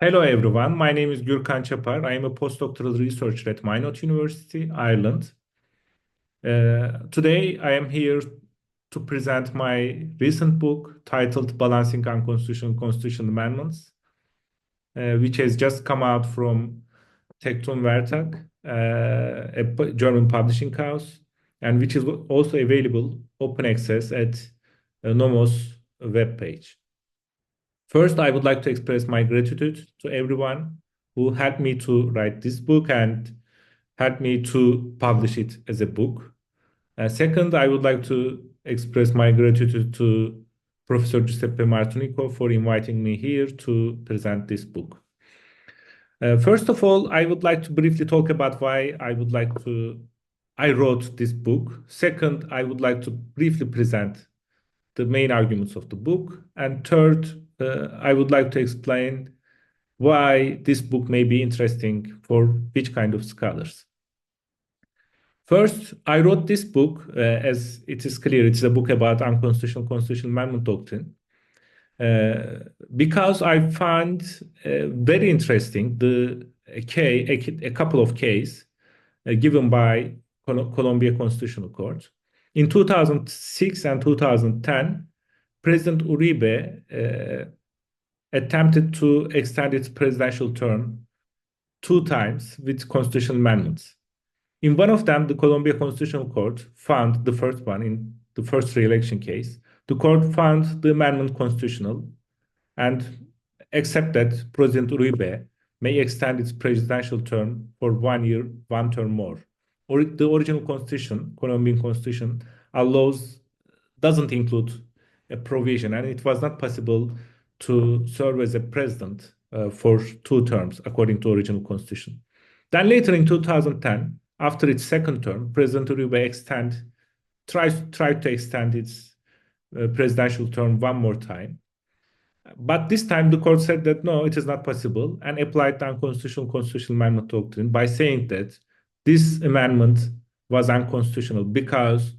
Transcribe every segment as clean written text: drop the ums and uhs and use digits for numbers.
Hello everyone, my name is Gürkan Çapar. I am a postdoctoral researcher at Maynooth University, Ireland. Today I am here to present my recent book titled Balancing Unconstitutional Constitutional Amendments, which has just come out from Tekton Vertag, a German publishing house, and which is also available open access at Nomos webpage. First, I would like to express my gratitude to everyone who helped me to write this book and helped me to publish it as a book. Second, I would like to express my gratitude to Professor Giuseppe Martunico for inviting me here to present this book. First of all, I would like to briefly talk about why I wrote this book. Second, I would like to briefly present the main arguments of the book. And third, I would like to explain why this book may be interesting for which kind of scholars. First, I wrote this book, as it is clear, it's a book about unconstitutional constitutional amendment doctrine, because I find very interesting a couple of cases given by Colombia Constitutional Court. In 2006 and 2010, President Uribe attempted to extend its presidential term 2 times with constitutional amendments. In one of them, the Colombia Constitutional Court found the first one in the first re-election case. The court found the amendment constitutional and accept that President Uribe may extend its presidential term for 1 year, 1 term more. Or the original constitution, Colombian constitution, doesn't include a provision, and it was not possible to serve as a president for 2 terms according to original constitution. Then later in 2010, after its second term, President Uribe tried to extend its presidential term 1 more time. But this time the court said that no, it is not possible, and applied the unconstitutional constitutional amendment doctrine by saying that this amendment was unconstitutional because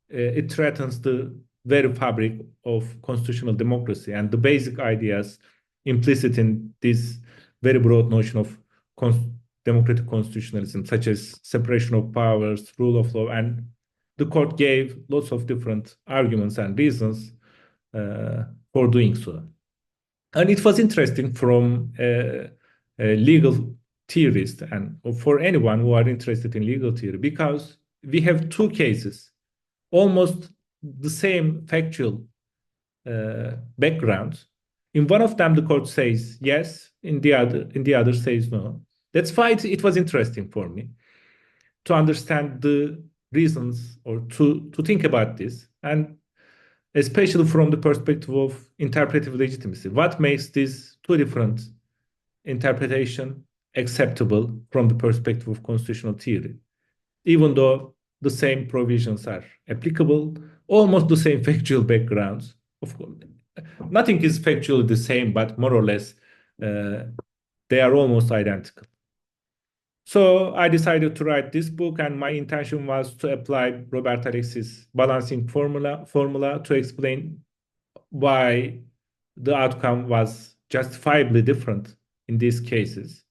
it threatens the very fabric of constitutional democracy and the basic ideas implicit in this very broad notion of democratic constitutionalism, such as separation of powers, rule of law, and the court gave lots of different arguments and reasons for doing so. And it was interesting from a legal theorist and for anyone who are interested in legal theory, because we have 2 cases, almost the same factual background. In one of them, the court says yes, in the other says no. That's why it was interesting for me to understand the reasons or to think about this, and especially from the perspective of interpretive legitimacy. What makes these 2 different interpretation acceptable from the perspective of constitutional theory, even though the same provisions are applicable, almost the same factual backgrounds. Of course, nothing is factually the same, but more or less they are almost identical. So I decided to write this book, and my intention was to apply Robert Alexis' balancing formula to explain why the outcome was justifiably different in these cases.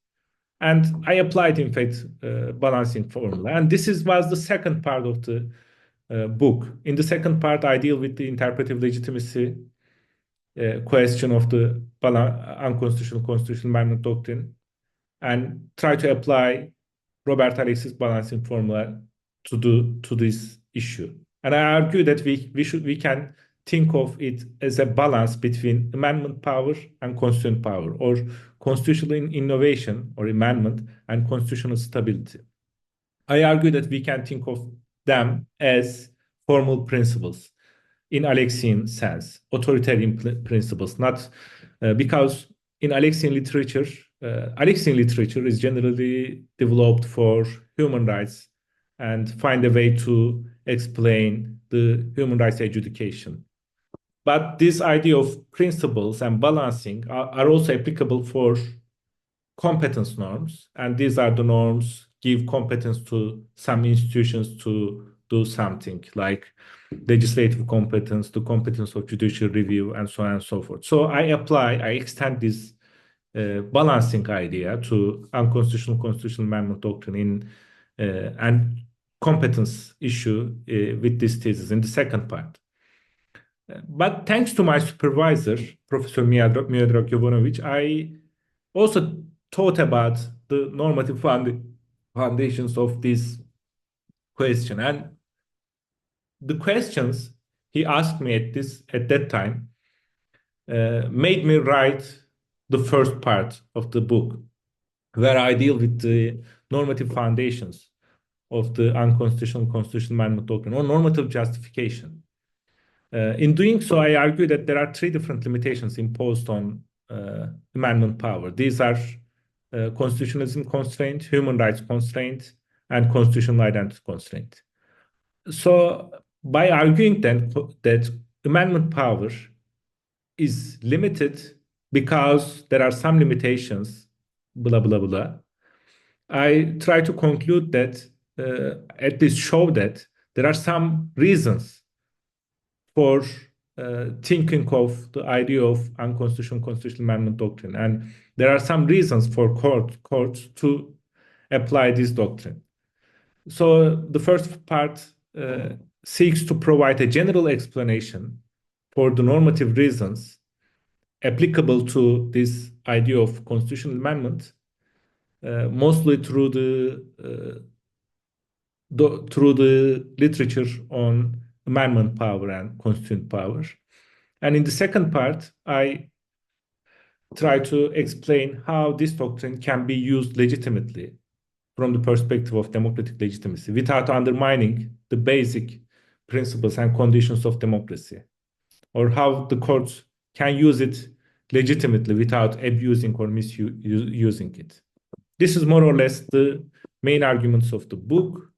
And I applied, in fact, balancing formula. And this was the second part of the book. In the second part, I deal with the interpretive legitimacy question of the unconstitutional constitutional amendment doctrine, and try to apply Robert Alexis' balancing formula to this issue. And I argue that we can think of it as a balance between amendment power and constitutional power, or constitutional innovation or amendment and constitutional stability. I argue that we can think of them as formal principles in Alexian sense, authoritarian principles, not because in Alexian literature is generally developed for human rights and find a way to explain the human rights adjudication. But this idea of principles and balancing are also applicable for competence norms, and these are the norms give competence to some institutions to do something, like legislative competence, the competence of judicial review, and so on and so forth. So I extend this balancing idea to unconstitutional constitutional amendment doctrine and competence issue with this thesis in the second part. But thanks to my supervisor, Professor Miodrag Jovanovic, I also thought about the normative foundations of this question. And the questions he asked me at that time made me write the first part of the book, where I deal with the normative foundations of the unconstitutional constitutional amendment doctrine or normative justification. In doing so, I argue that there are three different limitations imposed on amendment power. These are constitutionalism constraint, human rights constraint, and constitutional identity constraint. So, by arguing then that amendment power is limited because there are some limitations, blah, blah, blah, I try to conclude that, at least show that there are some reasons for thinking of the idea of unconstitutional constitutional amendment doctrine. And there are some reasons for courts to apply this doctrine. So the first part seeks to provide a general explanation for the normative reasons applicable to this idea of constitutional amendment, mostly through the literature on amendment power and constituent power. And in the second part, I try to explain how this doctrine can be used legitimately from the perspective of democratic legitimacy without undermining the basic principles and conditions of democracy, or how the courts can use it legitimately without abusing or misusing it. This is more or less the main arguments of the book.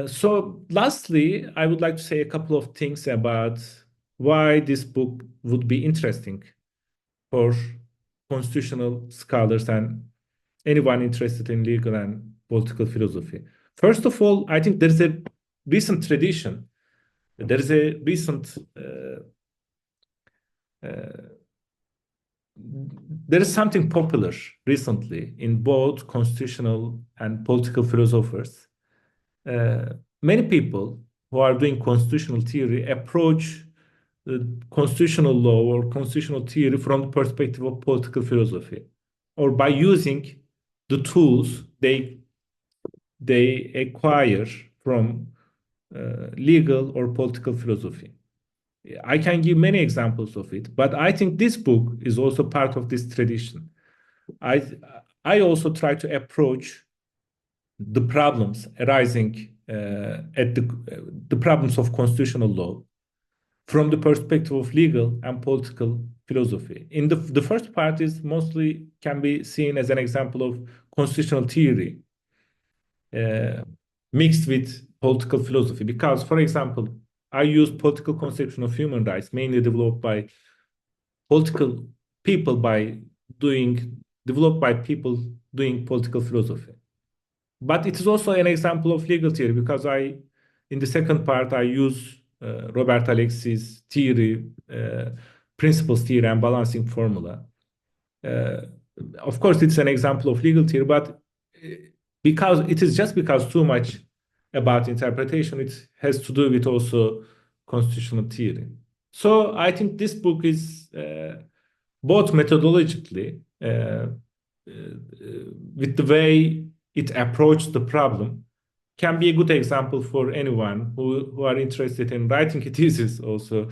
So lastly, I would like to say a couple of things about why this book would be interesting for constitutional scholars and anyone interested in legal and political philosophy. First of all, I think there's a recent tradition. There is a recent there is something popular recently in both constitutional and political philosophers. Many people who are doing constitutional theory approach the constitutional law or constitutional theory from the perspective of political philosophy, or by using the tools they acquire from legal or political philosophy. I can give many examples of it, but I think this book is also part of this tradition. I also try to approach the problems arising at the problems of constitutional law from the perspective of legal and political philosophy. In the first part is mostly can be seen as an example of constitutional theory mixed with political philosophy, because, for example, I use political conception of human rights, mainly developed by political people developed by people doing political philosophy. But it is also an example of legal theory, because in the second part, I use Robert Alexi's theory, principles theory and balancing formula. Of course, it's an example of legal theory, but because too much about interpretation, it has to do with also constitutional theory. So I think this book is both methodologically, with the way it approached the problem, can be a good example for anyone who are interested in writing a thesis also.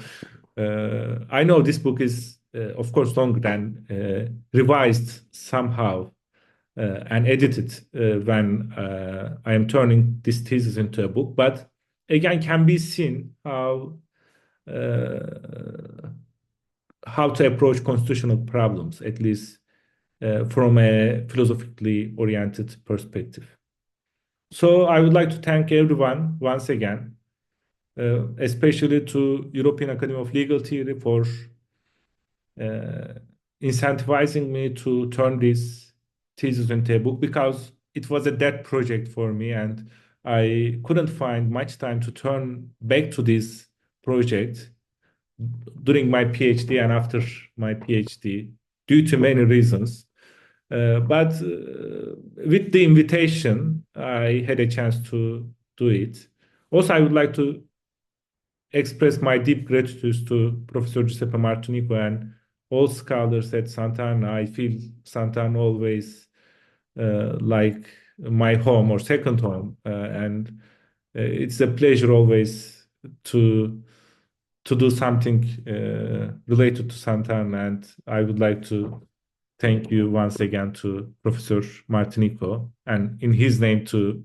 I know this book is, of course, longer than revised somehow and edited when I am turning this thesis into a book, but again can be seen how to approach constitutional problems, at least from a philosophically oriented perspective. So I would like to thank everyone once again, especially to European Academy of Legal Theory for incentivizing me to turn this thesis into a book, because it was a dead project for me and I couldn't find much time to turn back to this project during my PhD and after my PhD due to many reasons. But with the invitation, I had a chance to do it. Also, I would like to express my deep gratitude to Professor Giuseppe Martinico and all scholars at Sant'Anna. I feel Sant'Anna always like my home or second home, and it's a pleasure always to do something related to Sant'Anna. And I would like to thank you once again to Professor Martinico, and in his name to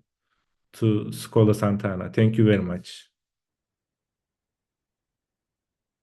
Scuola Sant'Anna. Thank you very much.